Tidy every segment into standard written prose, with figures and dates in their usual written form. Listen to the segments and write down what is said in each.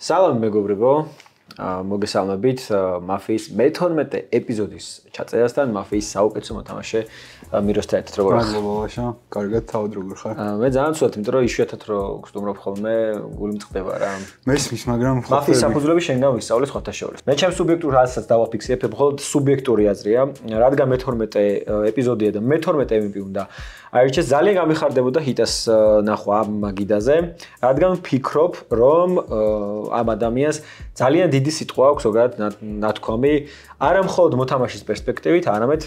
Სალამი მეგობრებო, მოგესალმებით მაფიის მე-12 ეპიზოდის ჩაწერასთან მაფიის საუკეთესო მოთამაშე მიროსთან ერთად როგორ ხარ? მოგესალმებით, კარგად თავად როგორ ხარ? მე ძალიან ცუდად, იმიტომ რომ იშვიათად რო გსტუმრობ ხოლმე, გული მწყდება რა. მესმის, მაგრამ მაფიის საფუძვლები შენგან ვისწავლე სხვათა შორის. მე ჩემს სუბიექტურ აზრსაც დავაფიქსირებ, მხოლოდ სუბიექტური აზრია, რადგან მე-12 ეპიზოდია და მე-12 MVP უნდა აირჩეს, ძალიან გამიხარდებოდა ჰიტას ნახვა ამ მაგიდაზე, რადგან ვფიქრობ, რომ ამ ადამიანს ძალიან დიდი სიტყვა აქვს ზოგადად ნათქვამი, არა მხოლოდ მოთამაშის პერსპექტივით, არამედ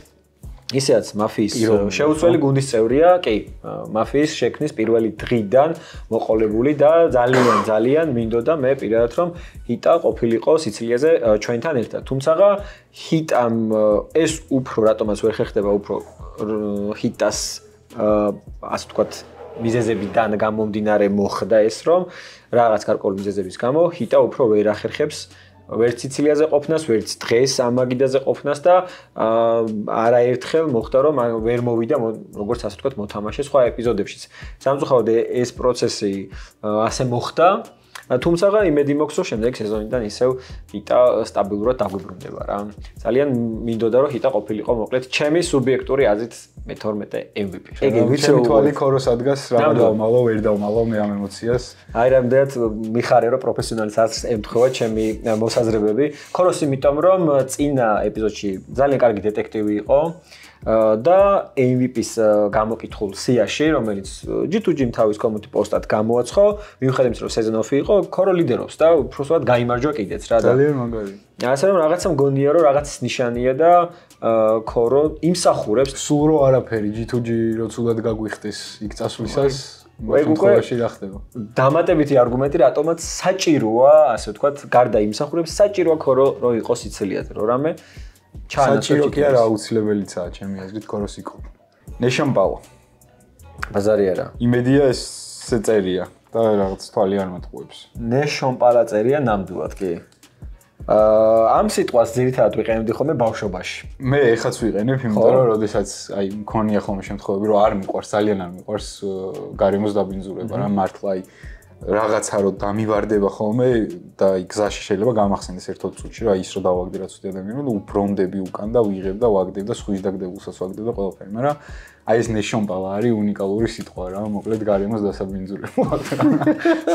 ისედაც მაფიის შეუცვლელი გუნდის წევრია, კი, მაფიის შექმნის პირველი დღიდან მოყოლებული და ძალიან მინდოდა მე პირადად რომ ჰიტა ყოფილიყო სიცილიაზე ჩვენთან ერთად. თუმცა ჰიტამ ეს უფრო რატომაც ვერ ხერხდება უფრო ჰიტას ასე ვთქვათ მიზეზებიდან გამომდინარე მოხდა ეს რომ რაღაც გარკვეული მიზეზების გამო ჰიტა უფრო ვერ ახერხებს ვერც სიცილიაზე ყოფნას, ვერც დღეს ამ მაგიდაზე ყოფნას და არაერთხელ მოხდა რომ ვერ მოვიდა როგორც ასე ვთქვათ მოთამაშე სხვა ეპიზოდებშიც. სამწუხაროდ ეს პროცესი ასე მოხდა. თუმცა იმედი მაქვს რომ შემდეგი სეზონიდან ისევ ჰიტა სტაბილურად დაგვიბრუნდება რა. ძალიან მინდოდა რომ ჰიტა ყოფილიყო მოკლედ ჩემი სუბიექტური აზრით მე-12 MVP. ეგ ვიცი თვალი ქოროს ადგას რა დავმალო, ვერ დავმალო მე ამ ემოციას. აი რამდენად მიხარე რომ პროფესიონალის აზრს ემთხვევა ჩემი მოსაზრებები. ქოროს იმიტომ რომ წინა ეპიზოდში ძალიან კარგი დეტექტივი იყო. და MVP-ს გამოკითხულ სიაში, რომელიც G2G თავის კომუნიტი პოსტად გამოაცხო, მიუხედავად იმისა, რომ სეზონ-ოფი იყო, ქორო ლიდერობს და უბრალოდ გაიმარჯვა კიდეც რა და ძალიან მაგარი. ასე რომ რაღაცა მგონია, რომ რაღაც ნიშანია და ქორო იმსახურებს სულ რო არაფერი G2G რო ცუდად გაგვიხდეს იქ წასვლისას ეგ უკვე რა ხდება? დამატებითი არგუმენტი რატომაც საჭიროა, ასე ვთქვათ, გარდა იმსახურებს, საჭიროა ქორო რო იყოს სიცილიაზე, რო რამე საჭირო კი არა აუცილებელიცაა ჩემი აზრით ქოროს იყო. ნეშამბალა. ბაზარი არა. იმედია ეს წერია და რაღაც თვალი არ მეთყუებს. ნეშამბალა წერია ნამდვილად კი. ამ სიტყვას ძირითადად ვიყენებდი ხოლმე ბავშვობაში. მე ეხაც ვიყენებ, იმიტომ რომ როდესაც აი მქონია ხოლმე შემთხვევები, რომ არ მიყვარს, ძალიან არ მიყვარს გარემოს დაბინძურება რა მართლა აი რაღაცა რო დამივარდება ხოლმე და გზაში შეიძლება გამახსენდეს ერთ-ერთ წუთში რომ აი ის რო დავაგდე რაც უცდი ადამიანმა და უბრუნდები უკან და ვიღებ და ვაგდებ და სხვის დაგდებულსაც ვაგდებ და ყველაფერი, მაგრამ აი ეს ნეშამბალა არის უნიკალური სიტყვა რა, მოკლედ გარემოს დასაბინძურება.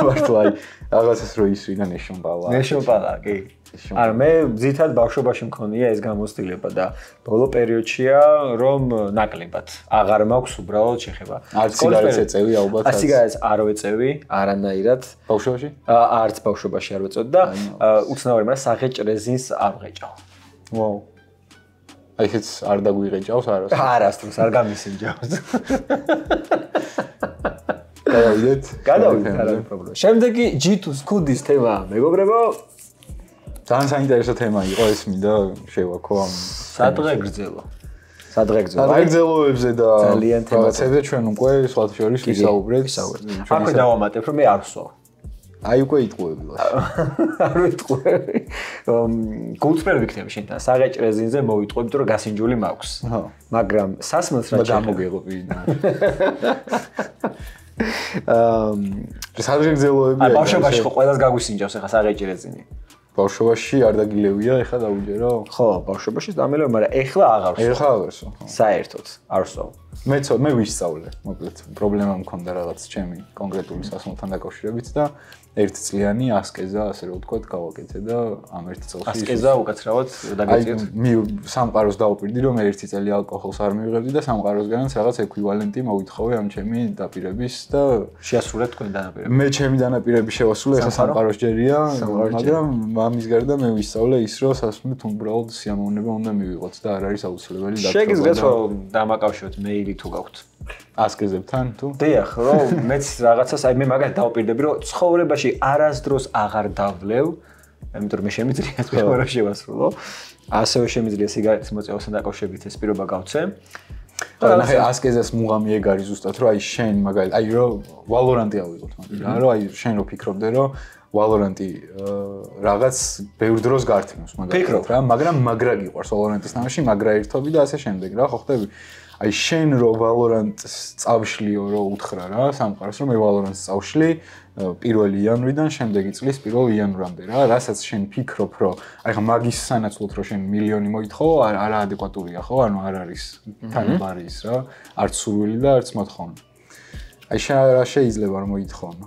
მართლა აი რაღაცას რო ისვი და ნეშამბალა. ნეშამბალა, კი. არა მე ძირითადად ბავშვობაში მქონია ეს გამოცდილება და ბოლო პერიოდშია რომ ნაკლებად აღარ მაქვს უბრალოდ შეხება. არც სიგარეტს ეწევი ალბათ. სიგარეტს არ ვეწევი არანაირად. ბავშვობაში? არც ბავშვობაში არ ვეწევი და უცნაური, მაგრამ საღეჭ რეზინს არ ვღეჭავ. ვაუ. აი ეს არ დაგვიღეჭავს არას. არასდროს არ გამისინჯავს. გადავიდეთ. არა პრობლემა. შემდეგი G2-ს კუდის თემა მეგობრებო ძალიან საინტერესო თემა იყო ეს მინდა შევაქო ამ სადღეგრძელო. სადღეგრძელოებზე და ძალიან რაღაცებზე ჩვენ უკვე სხვათა შორის ვისაუბრეთ. აქვე დავამატებ რომ მე არ ვსვავ. აი უკვე იტყუები ლაშ. არ ვიტყუები. გულწრფელი ვიქნები შენთან საღეჭ რეზინზე მოვიტყუებ, იმიტომ რომ გასინჯული მაქვს. მაგრამ სასმელს რა გამოგეღო პირიდან. სადღეგრძელოები აი ბავშვობაში ხო ყველას გაგვისინჯავს ახლა საღეჭ რეზინი. ბავშვობაში არ დაგილევია, ეხლა დაუჯერო? ხო, ბავშვობაში დამელევ, მაგრამ ეხლა აღარ ვსვავ. ეხლა აღარ ვსვავ. საერთოდ არ ვსვავ. მე ვისწავლე, მოკლედ, პრობლემა მქონდა რაღაც ჩემი კონკრეტული სასმელთან დაკავშირებით და ერთწლიანი ასკეზა, ასე რომ ვთქვათ, გავაკეთე და ამ ერთ წელში ასკეზა უკაცრავად დაგეწიოთ. აი, სამყაროს დავუპირდი, რომ ერთი წელი ალკოჰოლს არ მივიღებდი და სამყაროსგანაც რაღაც ეკვივალენტი მოვითხოვე ამ ჩემი დაპირების და შეასრულეთ თქვენი დანაპირები. მე ჩემი დანაპირები შევასრულე, ეხლა სამყაროს ჯერია, მაგრამ ამის გარდა მე ვისწავლე ის, რომ სასმელთ უბრალოდ სიამოვნება უნდა მივიღოთ და არ არის აუცილებელი დაკვრა. შეგიძლიათ რომ დამაკავშიროთ მეილი თუ გაქვთ. ასკეზებთან თუ? დიახ, რომ მეც რაღაცას აი მე მაგათ დავპირდები, რომ ცხოვრებაში არასდროს აღარ დავლევ, იმიტომ რომ მე შემიძლია პირველ შევასრულო. ასევე შემიძლია სიგარეტის მოწევასთან დაკავშირებით ეს პირობა გავცე. ნახე ასკეზას მუღამი ეგ არის ზუსტად, რომ აი შენ მაგალითად, აი რომ ვალორანტი ავიღოთ მაგალითად, რომ აი შენ რო ფიქრობდე, რომ ვალორანტი რაღაც ბევრ დროს გართმევს მაგალითად რა, მაგრამ მაგრა გიყვარს ვალორანტის თამაში, მაგრა ერთობი და ასე შემდეგ რა, ხო ხდები? აი შენ რო Valorant-ს წავშლიო რო უთხრა რა სამყაროს რომ მე Valorant-ს წავშლი 1 იანვრიდან შემდეგი წლის 1 იანვრამდე რა რასაც შენ ფიქრობ რომ აი ხა მაგის სანაცვლოდ რომ შენ მილიონი მოითხოვო არა ადეკვატურია ხო ანუ არ არის თანაბარი ის რა არც სურვილი და არც მოთხოვნა აი შენ რა შეიძლება რომ მოითხოვო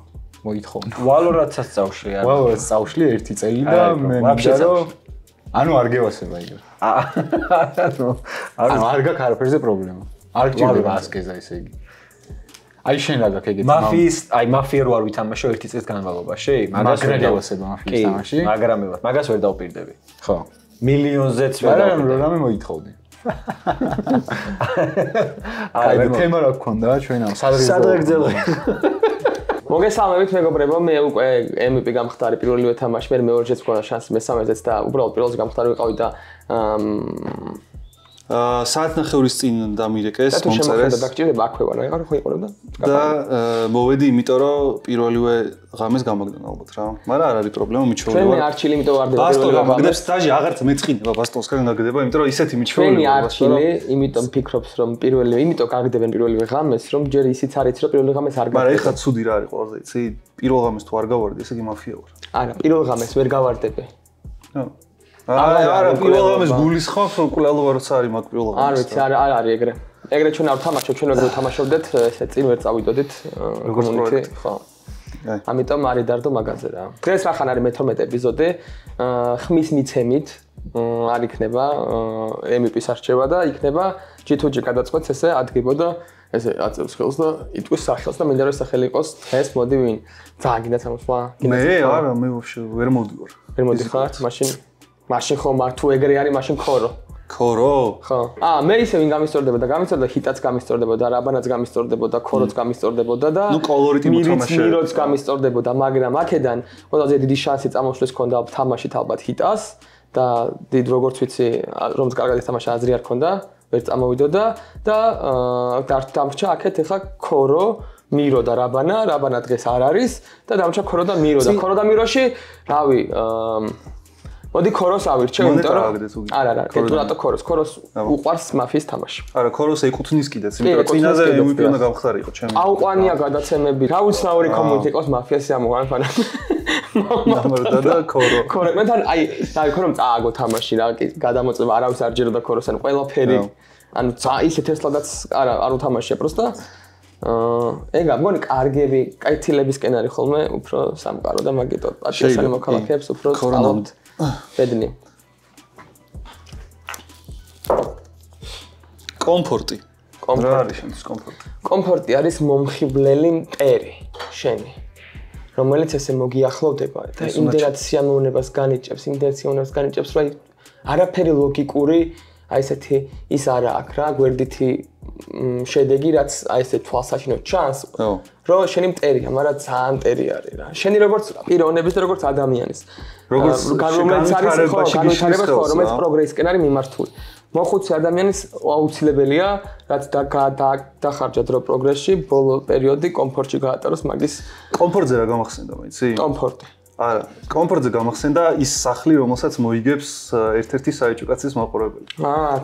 Valorant-საც წავშლი არა Valorant-ს წავშლი 1 წელი და მე მინდა რომ ანუ არ გევასება იგივე ანუ არ გაქვს არაფერზე პრობლემა არ გჭირდება ასკეზა ესე იგი აი შენ რა გაქვს ეგეთი მაფია რო არ ვითამაშო 1 წლის განმავლობაში მაგას ვერ გავასება მაფიის თამაში მაგრამ მე მაგას ვერ დავპირდები ხო მილიონზეც ვერ დავპირდები რამე მოითხოვდი აი და თემა რა გქონდა ჩვენ ამ სადღეგრძელო მოგესალმებით მეგობრებო, მე უკვე MVP გამხდარი პირველივე თამაში, მე მეორეჯერ მქონდა შანსი მესამეზეც და უბრალოდ პირველზე გამხდარი ვიყავი და საათნახევრის წინ დამირეკეს მომწერეს. და დაგჭირდება აქვე ვარ, რა ხო იყურებდა? და მოვედი, იმიტომ რომ პირველივე ღამეს გამაგდან ალბათ რა. მაგრამ არ არის პრობლემა, მიჩვეულე ვარ. ჩვენი არჩილი იმიტომ ვარდება პირველივე გამაგდებს სტაჟი აღარც მეწყინება ბასტონსკაგან გაგდება, იმიტომ რომ ისეთი მიჩვეულე ვარ. ჩვენი არჩილი, იმიტომ ფიქრობს რომ პირველივე, იმიტომ გაგდებენ პირველივე ღამეს, რომ ჯერ ისიც არის რომ პირველივე ღამეს არ მაგრამ ეხლა ცუდი რა არის ყველაზე, იცი? პირველ ღამეს თუ არ გავარდი, ესე იგი მაფია ვარ. არა, პირველ ღამეს ვერ გავარდები. არა, პირველ ღამეს გულისხმობ, კვლავ როცა არის მაგ პირველ ღამეს. არ ვიცი, არ არის ეგრე. ეგრე ჩვენ არ ვთამაშობ, ჩვენ როგორ ვთამაშობდეთ, ესე წინ ვერ წავიდოდით კომუნიკე, ხო. ამიტომ არის დარდო მაგაზე რა. დღეს რახან არის მე-12 ეპიზოდი, ხმის მიცემით არ იქნება MVP-ს არჩევა და იქნება G2G გადაწყვეტს ესე ადგებოდა ესე აწევს ხელს და იტყვის სახელს და მინდა რომ სახელი იყოს test მოდი ვინ. ძალიან გინდა სამოსვლა. მე არა, მე ვაფშე ვერ მოვდივარ. ვერ მოდიხარ, მაშინ ხო თუ ეგრე არის, მაშინ ქორო. ქორო? ხო. მე ისე ვინ გამისწორდება და გამისწორდა ჰიტაც გამისწორდებოდა, რაბანაც გამისწორდებოდა, ქოროც გამისწორდებოდა და ნუ კოლორიტი მოთამაშე. მიროც გამისწორდებოდა, მაგრამ აქედან ყველაზე დიდი შანსი წამოშლის ქონდა თამაშით ალბათ ჰიტას და დიდ როგორც ვიცი, რომც კარგად ითამაშა აზრი არ ქონდა, ვერ წამოვიდოდა და დამრჩა აქეთ ახლა ქორო მირო და რაბანა დღეს არ არის და დამრჩა ქორო და მირო და ქორო და მიროში, რავი, მოდი ქოროს ავირჩევ, იმიტომ რომ არა, რატო ქოროს უყვარს მაფიის თამაში. არა, ქოროს ეკუთვნის კიდეც, იმიტომ რომ წინაზე MVP უნდა გამხდარიყო ჩემი. აუყვანია გადაცემები. რა უცნაური კომუნიკაცია იყოს მაფიას ამოვან ფანა. მამარდა და ქორო. ქორო, მე თან აი ქორომ წააგო თამაში რა, გადამოწება არავის არ ჯეროდა ქოროს, ანუ ყველაფერი. ანუ ისე თესლადაც არ უთამაშია, პროსტა ეგა მგონი კარგები, კაითილებისკენ არის ხოლმე, უფრო სამყარო და მაგიტო პატიოსანი მოქალაქეებს უფრო სწავლობთ. ბედნი. კომფორტი. რა არის შენთვის კომფორტი? კომფორტი არის მომხიბლელი მტერი შენი, რომელიც ესე მოგიახლოვდება და იმდენად სიამოვნებას განიჭებს, რომ არაფერი ლოგიკური აი ესეთი ის არა აქვს რა, გვერდითი შედეგი, რაც აი ესე თვალსაჩინო ჩანს, რომ შენი მტერია, მაგრამ ძალიან მტერი არის რა. შენი როგორც პიროვნების და როგორც ადამიანის. როგორც განვითარებას ხო, რომელიც პროგრესისკენ არის მიმართული. მოხუცი ადამიანის აუცილებელია, რაც დახარჯა დრო პროგრესში, ბოლო პერიოდი კომფორტში გაატაროს მაგის. კომფორტზე რა გამახსენდა, მეცი? კომფორტი. არა, კომფორტზე გამახსენდა ის სახლი, რომელსაც მოიგებს ერთ-ერთი საეჭვო კაცის მაყურებელი.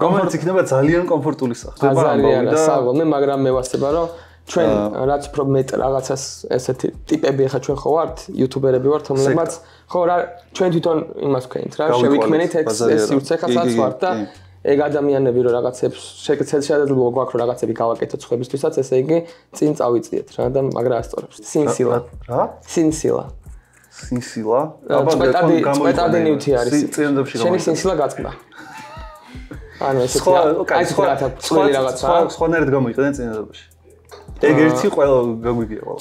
კომფორტი იქნება ძალიან კომფორტული სახლი. ძალიან საგოლმე, მაგრამ მე ვასება, რომ ჩვენ რაც უფრო მეტ რაღაცას ესეთი ტიპები ხა ჩვენ ხო ვართ, იუთუბერები ვართ, რომლებმაც ხო რა ჩვენ თვითონ იმას ვქენით რა, შევიქმნით ეს სივრცესაც ვართ და ეგ ადამიანები რომ რაღაცებს შეიძლება გვაქვს რომ რაღაცები გავაკეთოთ სხვებისთვისაც, ესე იგი წინ წავიწიეთ რა და მაგრა ასწორებს. სინსილა. რა? სინსილა. სინსილა? წვეტადი ნივთი არის. წინადებში შენი სინსილა გაწყდა. ანუ ესეთი აი სხვა რაღაცა. სხვანაირად გამოიყენენ წინადებში. ეგ ერთი ყველა გაგვიგია ყველა.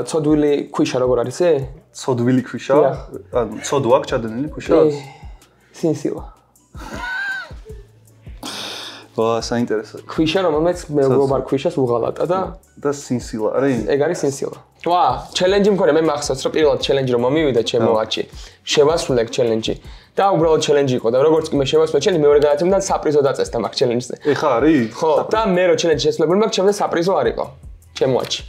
ცოდვილი ქვიშა როგორ არის ე? ცოდვილი ქვიშა? ანუ ცოდვა აქვს ჩადენილი ქვიშა? სინსილა. ვა, საინტერესო. ქვიშა რომელმეც მეგობრ ქვიშას უღალატა და სინსილა არის? ეგ არის სინსილა. ვა, ჩელენჯი მქონე, მე მახსოვს რომ პირველად ჩელენჯი რომ მომივიდა ჩემო ვაჩი. შევასრულე ჩელენჯი. და უბრალოდ ჩელენჯი იყო და როგორც კი მე შევასრულე ჩელენჯი მეორე გადაცემიდან საპრიზო დაწესდა მაგ ჩელენჯზე. ეხა არის? ხო, და მე რო ჩელენჯი შესრულებული მაგ ჩემზე საპრიზო არ იყო. ჩემო ვაჩი.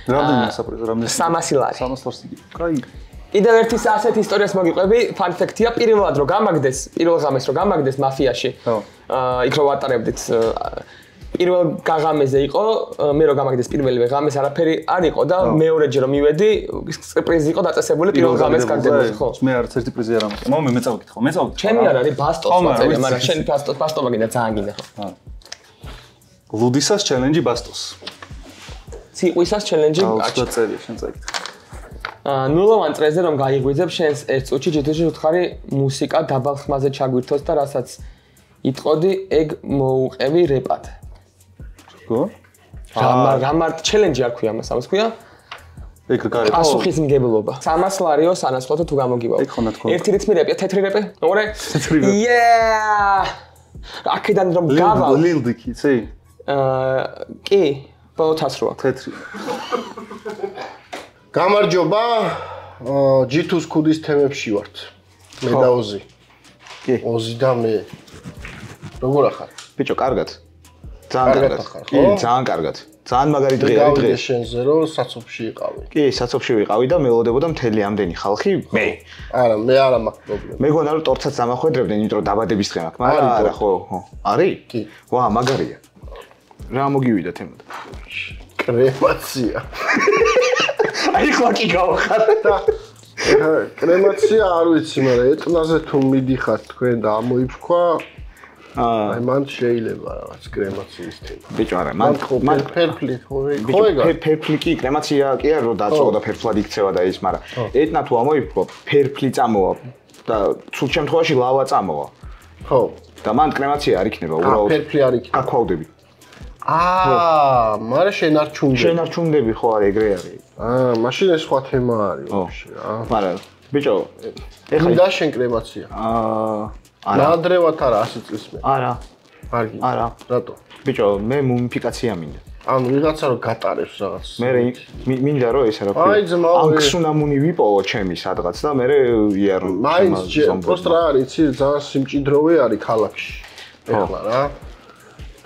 რამდენი საპრიზო, რამდენი? 300 ლარი. 300 ლარი. კაი. კიდევ ერთი ასეთ ისტორიას მოგიყვები, fun fact-ია, პირველად რომ გამაგდეს, პირველ ღამეს რომ გამაგდეს მაფიაში. იქ რო ვატარებდით პირველ გაღამეზე იყო, მე რო გამაგდეს პირველივე ღამეს არაფერი არ იყო და მეორეჯერ რომ მივედი, პრიზი იყო დაწესებული პირველ ღამეს გაგდებოდი, ხო? მე არც ერთი პრიზი არ ამოწყდა. მე წავიკითხო. ჩემი არ არის ბასტოს ვაწერე, მაგრამ შენ ბასტოს მაგინდა ძალიან გინდა ხო? ლუდისას ჩელენჯი ბასტოს. ციყვისას ჩელენჯი აჩ. წერია შენ წაიკითხე. ნულოვან წრეზე რომ გაიღვიძებ შენს ერთ წუთში ჯითუში უთხარი მუსიკა დაბალ ხმაზე ჩაგვირთოს და რასაც იტყოდი ეგ მოუყევი რეპად. გო? რამარ ჩელენჯი არ ქვია მას, ამას ქვია? ეგ გარი. პასუხის მგებლობა. 300 ლარიო სანაცვლოდ თუ გამოგივა. ერთი რითმი რეპია, თეთრი რეპი? ორე? თეთრი რეპი. აქედან რომ გავალ. ლილდიკი, ცი? კი, ბოლოთას როა. თეთრი. გამარჯობა, G2-ს ქუდის თემებში ვართ. მე და ოზი. კი. ოზი და მე. როგორ ახარ? ბიჭო, კარგად. ძალიან კარგად. კი, ძალიან კარგად. ძალიან მაგარი დღეა დღეს. გავიდე შენზე რომ საცობში იყავი. კი, საცობში ვიყავი და მელოდებოდა მთელი ამდენი ხალხი მე. არა, მე არა მაქვს პრობლემა. მეგონა რომ ტორცაც ამახვედრებდნენ, იმიტომ რომ დაბადების დღე მაქვს, მაგრამ არა ხო, ხო. არის? კი. ვა, მაგარია. რა მოგივიდა თემად? კრემაცია. აი ხო კი გავხარ. კრემაცია არ ვიცი, მაგრამ ეტნაზე თუ მიდიხართ თქვენ და ამოიფრქვა აი მან შეიძლება რაღაც კრემაციის თემა. ბიჭო არა, მან ფერფლი ხო ფერფლი კი კრემაცია კი არა რომ დაწოვა და ფერფლად იქცევა და ის, მაგრამ ეტნა თუ ამოიფრქვა, ფერფლი წამოვა და ცუდ შემთხვევაში ლავა წამოვა. ხო. და მან კრემაცია არ იქნება, უბრალოდ ფერფლი არ იქნება. გაქვავდები. მაგრამ შენარჩუნდები. შენარჩუნდები ხო არის ეგრე არის. მაშინ ეს სხვა თემა არის ვაფშე რა. მაგრამ ბიჭო, ეხლა და შენ კრემაცია. არა. ნადრევად არა 100 წლის მე. არა. კარგი. არა. რატო? ბიჭო, მე მუმიფიკაცია მინდა. ანუ ვიღაცა რომ გატარებს რაღაც. მე მინდა რომ ეს რა ქვია. აი ძმაო. ანქსუნამუნი ვიპოვო ჩემი სადღაც და მე იარო. მაინც პროსტ რა არის, იცი, ძალიან სიმჭიდროვე არის ქალაქში. ეხლა რა.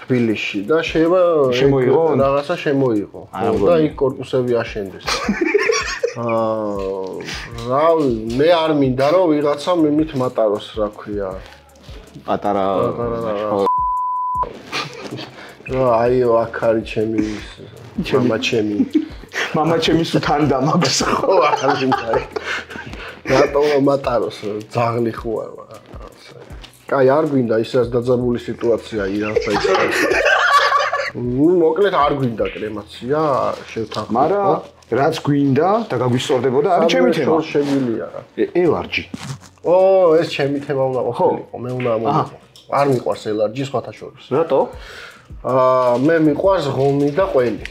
თბილისში და შემოიღო რაღაცა შემოიღო. და იქ კორპუსები აშენდეს. რავი, მე არ მინდა რომ ვიღაცა მიმით მატაროს, რა ქვია. პატარა აიო, აქ არის ჩემი მამა ჩემი სუთანდა მაქვს ხო არ მინდა. რატო მატაროს, ძაღლი ხო არ ვარ. კაი, არ გვინდა ისაც დაძაბული სიტუაცია ირანსა ის. მოკლედ არ გვინდა კრემაცია, შევთანხმდით. მაგრამ რაც გვინდა და გაგვისწორდებოდა, არის ჩემი თემა. შეგვიძლია რა. ელარჯი. ეს ჩემი თემა უნდა ყოფილიყო, მე უნდა მომიყო. არ მიყვარს ელარჯი სხვათა შორის. რატო? მე მიყვარს ღომი და ყველი.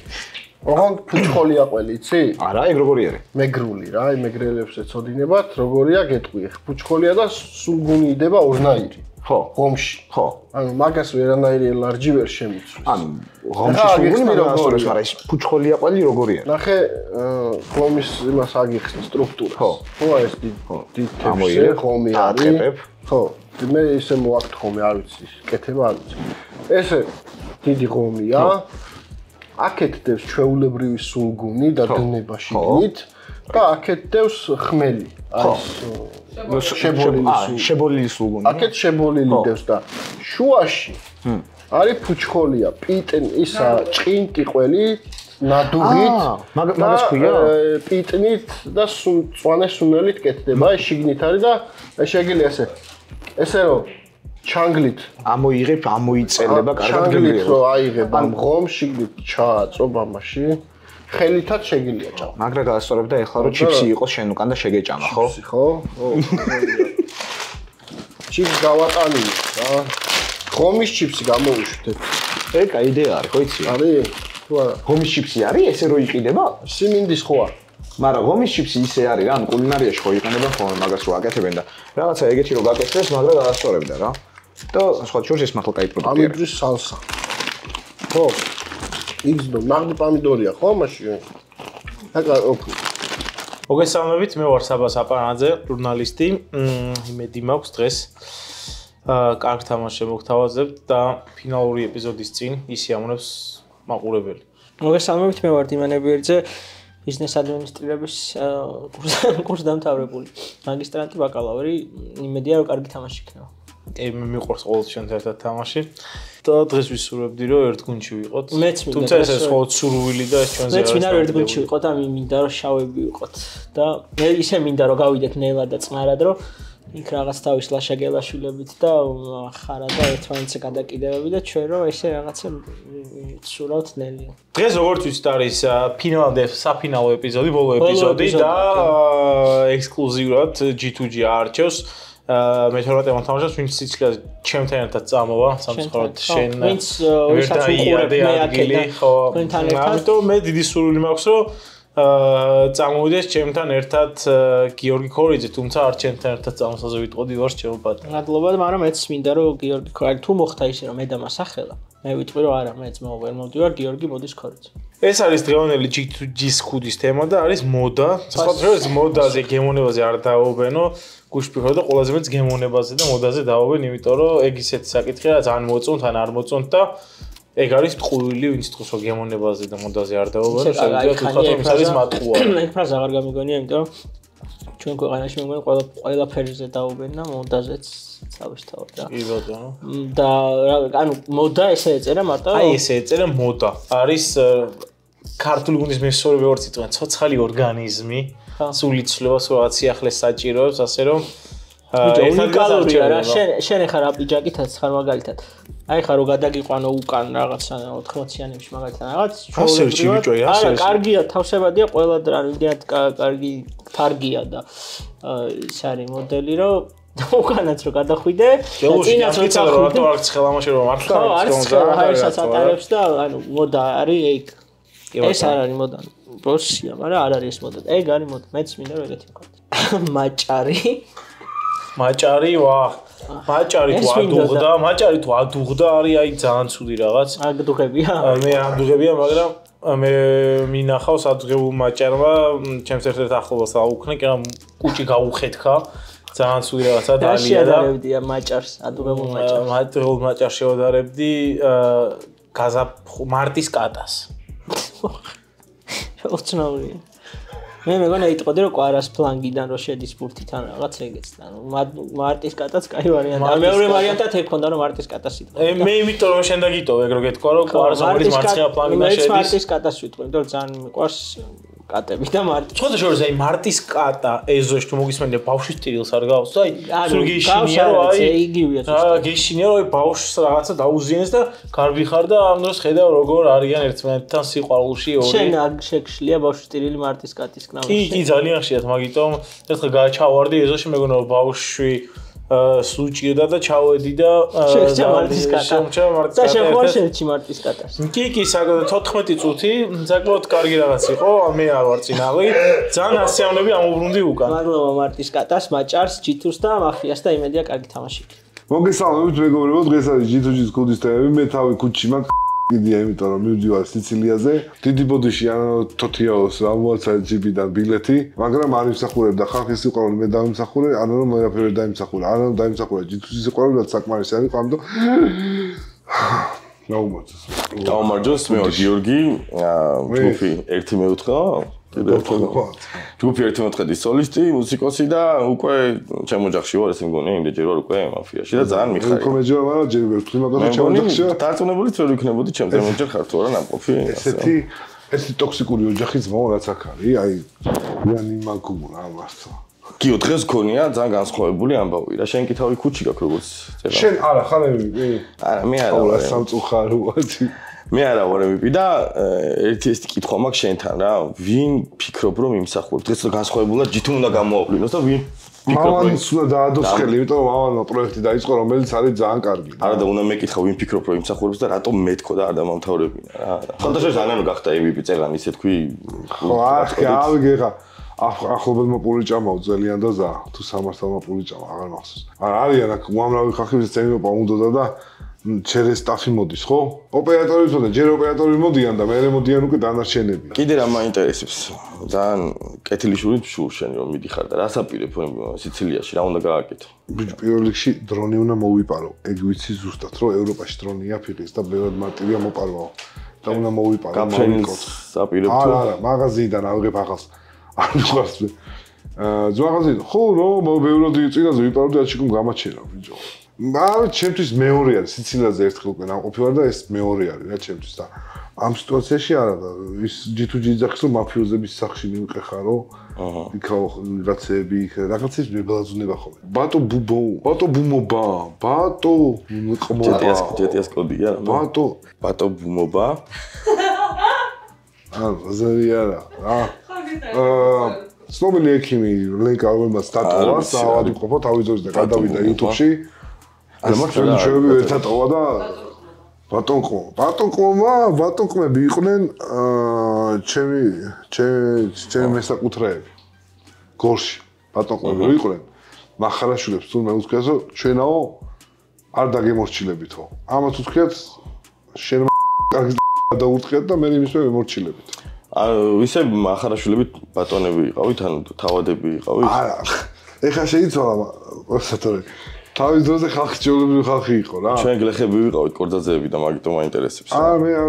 ოღონდ ფუჩხოლია ყველი, იცი? არა, ეგ როგორი არის? მეგრული რა, აი მეგრელებს ეცოდინებათ, როგორია გეტყვი. ფუჩხოლია და სულგუნი იდება ორნაირი. ხო, ღომში. ხო. ანუ მაგას ვერანაირი ელარჯი ვერ შემიცვლის. ანუ ღომში სულგუნი მაგასწორებს, მაგრამ ეს ფუჩხოლია ყველი როგორი არის? ნახე, ღომის იმას აგიხსნა სტრუქტურას. ხო. ხო, ეს დიდ ღომი არის. ხო. მე ისე მოაქვთ ხომი, არ ვიცი, კეთება არ ვიცი. ესე დიდი ღომია. აქეთ დევს ჩვეულებრივი სულგუნი და დნება შიგნით და აქეთ დევს ხმელი. შებოლილი სულგუნი. აქეთ შებოლილი დევს და შუაში არის ფუჩხოლია, ისა ჭყინტი ყველი ნადუღით. მაგას ქვია? პიტნით და მწვანე სუნელით კეთდება. ეს შიგნით არის და შეგიძლია ესე რომ ჩანგლით ამოიღებ, ამოიწელება, კარგად გეგმება. ჩანგლით რო აიღებ ამ ღომში ჩააწო ბამაში, ხელითაც შეგიძლია ჭამა. მაგრა გაასწორებ და ეხლა რომ ჩიფსი იყოს შენ უკან და შეგეჭამა, ხო? ხო? ხო. ჩიფს გავატანილი რა. ღომის ჩიფსი გამოვიშვით. ეგ კაი იდეა არის, ხო იცი? არის? თუ არა. ღომის ჩიფსი არის ესე რო იყიდება? სიმინდის ხო არ? მაგრამ ღომის ჩიფსი ისე არის რა, კულინარიაში ხო იყენებენ ხოლმე მაგას რო აკეთებენ და რაღაცა ეგეთი რო გაკეთდეს, მაგრა გაასწორებდა რა. და სხვა შორს ეს მართლა კაი პროდუქტია. ამიდრის სალსა. ხო. იგზნო, ნაღდი პამიდორია ხო მაშინ? აკა ოკეი. მოგესალმებით, მე ვარ საბა საპარანაძე, ჟურნალისტი. იმედი მაქვს დღეს კარგ თამაშს შემოგთავაზებთ და ფინალური ეპიზოდის წინ ისი ამონებს მაყურებელი. მოგესალმებით, მე ვარ დიმანე ბერძე. ბიზნეს ადმინისტრირების კურსი დამთავრებული. მაგისტრანტი ბაკალავრი, იმედია რომ კარგი თამაში იქნება. მე მიყვარს ყოველ ჩვენთან ერთად თამაში. და დღეს ვისურვებდი რომ ერთ გუნდში ვიყოთ. თუმცა ეს ხო სურვილი და ეს ჩვენზე არის. მეც მინდა რომ ერთ გუნდში ვიყოთ და მინდა რომ შავები ვიყოთ. და მე ისე მინდა რომ გავიდეთ ნელა და წნარად რომ იქ რაღაც თავის ლაშაგელაშვილებით და ხარა და ერთმანეთზე გადაკიდებები და ჩვენ რომ ესე რაღაცა სურავთ ნელი. დღეს როგორც ვიცით არის ფინალამდე საფინალო ეპიზოდი, ბოლო ეპიზოდი და ექსკლუზიურად G2G არჩევს მე-12 მოთამაშეს, ვინც სიცილიაზე ჩემთან ერთად წამოვა, სამწუხაროდ შენ ვინც ვისაც უყურებ მე აქედან თქვენთან ერთად. ამიტომ მე დიდი სურვილი მაქვს რომ წამოვიდეს ჩემთან ერთად გიორგი ქორიძე, თუმცა არ ჩემთან ერთად წამოსაზე ვიტყოდი ვარ ჩემო პატრონს. მადლობა, მაგრამ მეც მინდა რომ გიორგი ქორიძე თუ მოხდა ისე რომ მე დამასახელა, მე ვიტყვი რომ არა, მეც ვერ მოვდივარ, გიორგი მოდის ქორიძე. ეს არის დღევანდელი G2G-ის ხუდის თემა და არის მოდა. სხვადასხვა მოდაზე, გემონებაზე არ დააობენო, გუშფიქრობ და ყველაზე მეც გემონებაზე და მოდაზე დააობენ, იმიტომ რომ ეგ ისეთი საკითხია, ძალიან მოწონთ ან არ მოწონთ და ეგ არის ტყუილი, ვინც თქოს რომ გემონებაზე და მოდაზე არ დააობენ, შეიძლება ვთქვათ რომ ეს არის მატყუა. ეგ ფრაზა აღარ გამიგონია, იმიტომ რომ ჩვენ ქვეყანაში მეგონი ყველაფერზე დააობენ და მოდაზეც თავისთავად რა. კი ბატონო. და ანუ მოდა ესე ეწერა მარტო? აი ესე ეწერა მოდა. არის ქართული გუნდის მესორები როგორც იტყვიან, ცოცხალი ორგანიზმი, სული ცვლილებას რაღაც სიახლეს საჭიროებს, ასე რომ უნიკალურია რა, შენ ხარ აპიჯაკითაც ხარ მაგალითად. აი ხარ რო გადაგიყვანო უკან რაღაცა 80-იანებში მაგალითად რაღაც ჩვეულებრივად. კარგია, თავსებადია ყველა იმდენად კარგი თარგია და ის არის მოდელი რომ უკანაც რო გადახვიდე და წინაც რო რატო არ ცხელ ამაში რომ მართლა არის ატარებს და ანუ მოდა არის ეგ ეს არ არის მოდა ბოსია, მაგრამ არ არის ეს მოდა. ეგ არის მოდა. მეც მინდა რომ ეგეთი მქონდეს. მაჭარი ვა. მაჭარი თუ ადუღდა არის აი ძალიან ცუდი რაღაც. აგდუღებია? მე ადუღებია, მაგრამ მე მინახავს ადუღებულ მაჭარმა, ჩემს ერთ-ერთ ახლობას აუქნე, კი რა კუჭი გაუხეთქა. ძალიან ცუდი რაღაცა და ალია და შეადარებდია მაჭარს, ადუღებულ მაჭარს. ადუღებულ მაჭარს შევადარებდი მარტის კატას. უცნაურია. მე მეგონა იტყოდი რომ კვარას ფლანგიდან რო შედის ბურთიდან რაღაც ეგეც და მარტის კატაც კაი ვარიანტია. მეორე ვარიანტად ეგ ქონდა რომ მარტის კატას იტყოდი. მე იმიტომ რომ შენ დაგიტოვე ეგ რო გეთქვა რომ კვარას ომრის მარცხენა ფლანგიდან შედის. მე მარტის კატას ვიტყვი, იმიტომ რომ ძალიან მიყვარს კატები და მარტი. ცოტა შორის აი მარტის კატა ეზოში თუ მოგისმენია ბავშვის ტირილს არ გავს და აი სულ გეშინია რომ აი იგივეა. გეშინია რომ აი ბავშვს რაღაცა დაუზიანეს და გარბი ხარ და ამ დროს ხედავ როგორ არიან ერთმანეთთან სიყვარულში ორი. შენ შეგშლია ბავშვის ტირილი მარტის კატის კნავში. კი ძალიან ხშირად, მაგიტომ ერთხელ გაჩავარდი ეზოში მეგონა რომ ბავშვი სუჭირდა და ჩავედი და მარტის კატა. და შეხوار შერჩი მარტის კატას. კი, 14 წუთი, საკმაოდ კარგი რაღაც იყო, მე არ ვარ წინაღი. ძალიან ასეავნები ამოbrunდი უკან. მადლობა მარტის კატას, მაჭარს, G2-ს და მაფიას და იმედია კარგი თამაში იქნება. მოგესალმებით მეგობრებო, დღეს არის G2G-ის კუდის თემები, მე თავი კუჩი მაქვს. კიდია, იმიტომ რომ მივდივარ სიცილიაზე. დიდი ბოდიში ან თოთიაოს ამოაცა ჯიბიდან ბილეთი, მაგრამ არ იმსახურებდა ხალხის სიყვარული, მე დავიმსახურე, ანუ რომ მეაფერ ვერ დაიმსახურე, ანუ რომ დაიმსახურე G2G-ის სიყვარული, რაც საკმარისი არის, ყამ და გაუმარჯოს. გაუმარჯოს, მე ვარ გიორგი, ჯგუფი 1-4. ჯგუფი 1-4-ის სოლისტი, მუსიკოსი და უკვე ჩემ ოჯახში ვარ, ესე მგონია, იმდენჯერ ვარ უკვე მაფიაში და ძალიან მიხარია. კომედია ვარ, ჯერ ვერთხი მაგაზე ჩემ ოჯახში. დარწმუნებული ვერ ვიქნებოდი ჩემზე მომჯერ ხარ თუ არა ნამყოფი. ესეთი ტოქსიკური ოჯახი ძმაო რაც აქ არის, აი მიანი მაგურა მართლა. კიო დღეს გქონია ძალიან განსხვავებული ამბავი რა. შენ კი თავი ქუჩი გაქვს როგორც წერა. შენ არა ხარ MVP? არა, მე არა. ოლა სამწუხაროა. მე არა ვარ MVP და ერთი ეს კითხვა მაქვს შენთან რა. ვინ ფიქრობ რომ იმსახურებ? დღეს განსხვავებულად G2 უნდა გამოავლინოს და ვინ ფიქრობ რომ მამანს უნდა დაადოს ხელი, იმიტომ რომ მამანმა პროექტი დაიწყო, რომელიც არის ძალიან კარგი. არა და უნდა მეკითხა ვინ ფიქრობ რომ იმსახურებს და რატომ მეთქო და არ დამამთავრებინა რა. ხანდაშე ძალიან გახდა MVP წელანი, ისე თქვი. ხო, ავიგე ხა. ახლობელმა პული ჭამაო ძალიან და ზა თუ სამართალმა პული ჭამა აღარ მახსოვს. არიან აქ უამრავი ხალხი წენილობა უნდოდა და ჩერე სტაფი მოდის ხო? ოპერატორებს და ჯერ ოპერატორები მოდიან და მერე მოდიან უკვე დანარჩენები. კიდე რა მაინტერესებს? ძალიან კეთილიშური შენ რომ მიდიხარ და რას აპირებ სიცილიაში რა უნდა გააკეთო? ბიჭო პირველ რიგში დრონი უნდა მოვიპარო. ეგ ვიცი ზუსტად რომ ევროპაში დრონი აფიღეს და ბევრად მარტივია მოპარვაო. და უნდა მოვიპარო გამშენილს აპირებ თუ არა მაღაზიიდან ავიღებ ახალს არ მიყვარს მე ზვაღაზი ხო რომ ბევრად წინაზე ვიპარდი აჩიკუმ გამაჩერა ბიჭო მაგრამ ჩემთვის მეორე არის სიცილაზე ერთხელ უკვე ნამყოფი ვარ და ეს მეორე არის რა ჩემთვის და ამ სიტუაციაში არა და ის G2G ძახს რომ მაფიოზების სახში მივყეხარო იქაო რაღაცები იქ რაღაცის მებელაზუნება ხოლმე ბატო ბუმობა ბატო ჯეტიას კოდია ბატო ბუმობა ზარია რა ცნობილი ექიმი ლენკა რომელმაც დატოვა საავადმყოფო თავის და გადავიდა YouTube-ში და მოხდა ჩვენი ერთად ტოვა და ბატონკომები იყვნენ ჩემი მესაკუთრეები გორში ბატონკომები იყვნენ მახარაშვილებს თუ მე ვთქვიასო ჩვენაო არ დაგემორჩილებითო ამათ ვთქვიათ შენ კარგი დაუწყიათ და მე იმისვე მემორჩილებით ისე მახარაშვილები ბატონები იყავით ანუ თავადები იყავით არა ეხლა შეიცვალა პროფესორი თავის დროზე ხალხი ხალხი იყო რა ჩვენ გლეხები ვიყავით კორძაძეები და მაგიტომ მაინტერესებს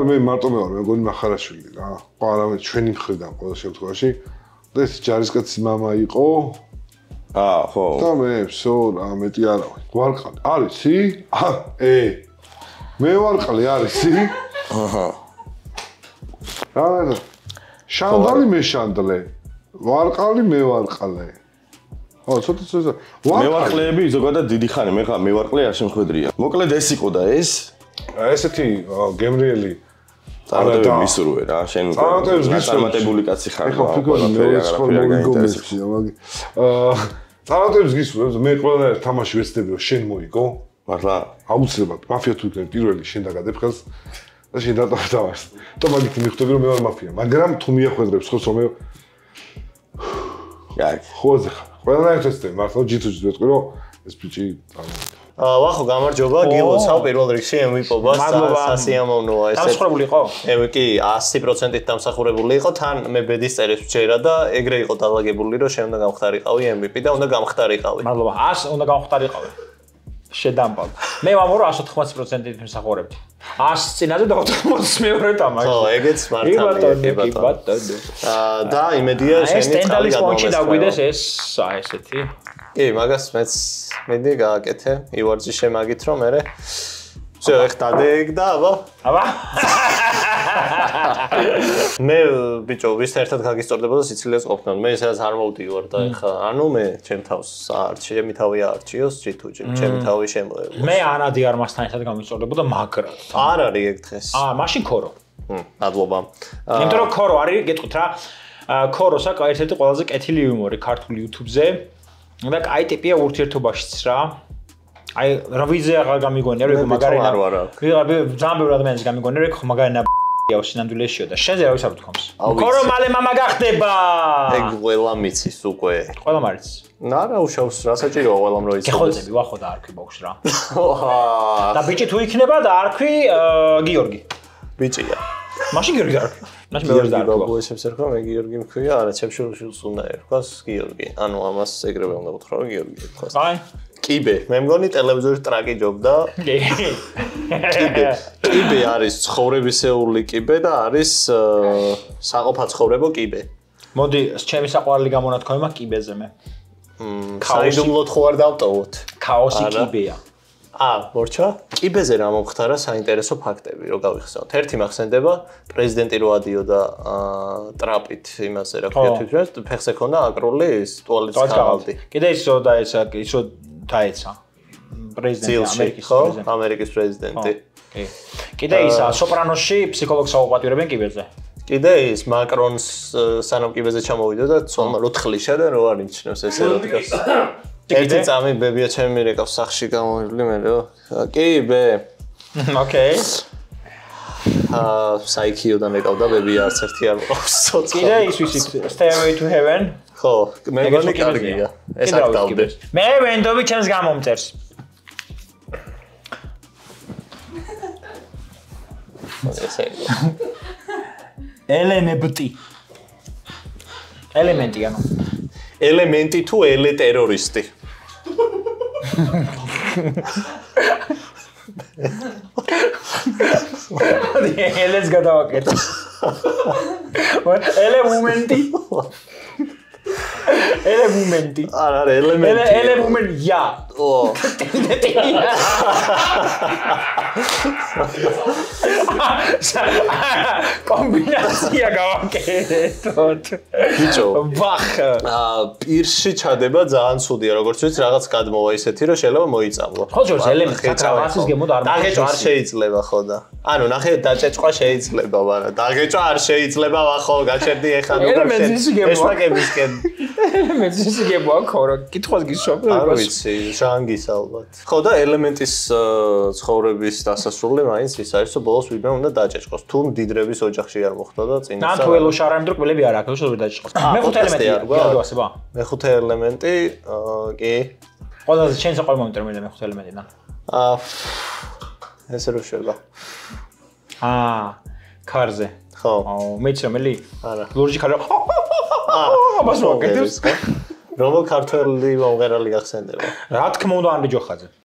მე მარტო მე ვარ მე მგონი მახარაშვილი რა პარამე ჩვენი მხრიდან ყოველ შემთხვევაში და ეს ჯარისკაცის მამა იყო ხო და მე всё რა მეტი არა ვარყალი არის ი მე ვარყალი არის ი რა შანდალი მე შანდლე ვარყალი მე ვარყალე ო ცოტა მევარყლეები ზოგადად დიდი ხანი მე ხა მევარყლე არ შემხვედრია მოკლედ ეს იყო და ესეთი გემრიელი წარმატებული მისურვე რა შენ წარმატებული კაცი ხარ ხო ფიქრობ წარმატების გისურვებ მე ყველა თამაში ვეცდები რომ შენ მოიგო მართლა აუცილებლად მაფია თუ იქნებ პირველი შენ დაგადებ ხელს და შენ დატოვარ და მაგით მიხვდები რომ მე ვარ მაფია მაგრამ თუ მიახვედრებს ხოს რომ მე ხოზე ყველანაირად ვეცდები მართლა G2G ვეთქვი რომ ეს ბიჭი ვახო გამარჯობა გილოცავ პირველ რიგში MVP-ობას სასიამოვნოა ესე დამსახურებული იყო კი 100%-ით დამსახურებული იყო თან მე ბედის წერებს ვჭერა და ეგრე იყო დაალაგებული რომ შენ უნდა გამختارიყავი MVP და უნდა გამختارიყავი მადლობა 100 უნდა გამختارიყავი შედამბალ მე ვამბობ 180%-ით მსახურებდი 100 წინაზე და 80 მეორე თამაში ხო ეგეც მართალია და იმედია შენი სტენდალის პონჩი დაგვიდეს ეს ესეთი კი მაგას მეც მედი გააკეთე ივარძი შემაგით რომ მე всё ეხ დადეიგ და აბა მე ბიჭო ვის ერთად გაგისწორდებოდა სიცილიას ყოფნა მე სადაც არ მოვდივარ და ეხა ანუ მე ჩემ თავს ჩემი თავი არჩიოს G2G ჩემი თავი შემოეღო მე ანადი არმასთან ერთად გამისწორდებოდა მაგრად არ არის ეგ დღეს მაშინ ქორო მადლობა იმიტომ რომ ქორო არის გეტყვით რა ქოროსა ერთ-ერთი ყველაზე კეთილი იუმორი ქართულ YouTube-ზე და კაი ტიპია ურთიერთობაშიც რა აი რა ვიზე აღარ გამიგონია რომ მაგარინა ძალიან ბევრ ადამიანს გამიგონია რომ მაგარინა იაო სინამდვილეშიო და შენზე რა ვისაუბრეთ ხომს ქორო მალე მამა გახდება ეგ ყველა მიცის უკვე ყველა მარიც არა უშავს რა საჭიროა ყველამ რო იცოდეს გეხოცები ვახო და არქვი ბოქს რა და ბიჭი თუ იქნება და არქვი გიორგი ბიჭია მაშინ გიორგი და არქვი მაშინ მეორე და არქვი ბაბუესებს ერქვა მე გიორგი მქვია არა ჩემშვილს უნდა ერქვას გიორგი ანუ ამას ეგრევე უნდა უთხრა რომ გიორგი ერქვას აი კიბე მე მგონი ტელევიზორში ტრაკი ჯობდა კიბე არის ცხოვრებისეული კიბე და არის საყოფაცხოვრებო კიბე მოდი ჩემი საყვარელი გამონათქვამი მაქვს კიბეზე მე საიდუმლოდ ხო არ დავტოვოთ ქაოსი კიბეა მორჩა კიბეზე რა მომხდარა საინტერესო ფაქტები რო გავიხსენოთ ერთი მახსენდება პრეზიდენტი რო ადიოდა ტრაპით იმაზე რა ქვია თვითონ ფეხს ეკონა აკრული ის ტუალეტის ხალდი კიდე ისო და ესა ისო დაეცა პრეზიდენტი ამერიკის პრეზიდენტი კი კიდე ისა სოპრანოსში ფსიქოლოგს აუპატიურებენ კიბეზე კიდე ის მაკრონს სანამ კიბეზე ჩამოვიდა და ცოლმა რო თხლიშა და რო არ იმჩნევს ესე რო დგას ერთი წამი ბებია ჩემი მირეკავს სახში გამოვივლი მე რო კიბე ოკეი საიქიოდან ეკავდა ბებია არც ერთი არ მყავს ცოტა კიდე ის ვისით Stairway to Heaven ხო მე მგონი კარგია ეს არ დავდე მე ვენდობი ჩემს გამომწერს ელემენტი ანუ ელემენტი თუ ელე ტერორისტი ელეს გადავაკეთო. ელემენტი. ელემენტი. არა, ელემენტი. ელემენტია. ო. კომბინაცია გავაკეთოთ. ბიჭო. ვახ. პირში ჩადება ძალიან ცუდია, როგორც ვიცი, რაღაც გადმოვა ისეთი, რომ შეიძლება მოიწამლო. ხო, ჯორჯ, ელემენტი რაღაცის გემოდ არ დაგეჭვა არ შეიძლება ხო და. ანუ ნახე დაჭეჭვა შეიძლება, მაგრამ დაგეჭვა არ შეიძლება, ვახო, გაჩერდი ეხლა ესპაკებისკენ. ელემენტის გემო აქ ხო, კითხავს გისვამ. არ ვიცი, ჟანგის ალბათ. ხო და ელემენტის ცხოვრების დასასრული მაინც ის არის, რომ ბოლოს ვინმე უნდა დაჭეჭყოს. თუ მდიდრების ოჯახში არ მოხდა და წინ და თუ ელოშ არ ამდრო კვლები არ აქვს, რომ დაჭეჭყოს. მეხუთე ელემენტი არ გვასება? მეხუთე ელემენტი, კი. ყველაზე შენ საყვარელ მომენტი რომელია მეხუთე ელემენტი და? ესე რო შევა. კარზე. ხო. მეც რომელი? არა. ლურჯი ხარო. აბას მოგეთებს. რომელ ქართველი მომღერალი გახსენდება? რა თქმა უნდა ანრი ჯოხაძე.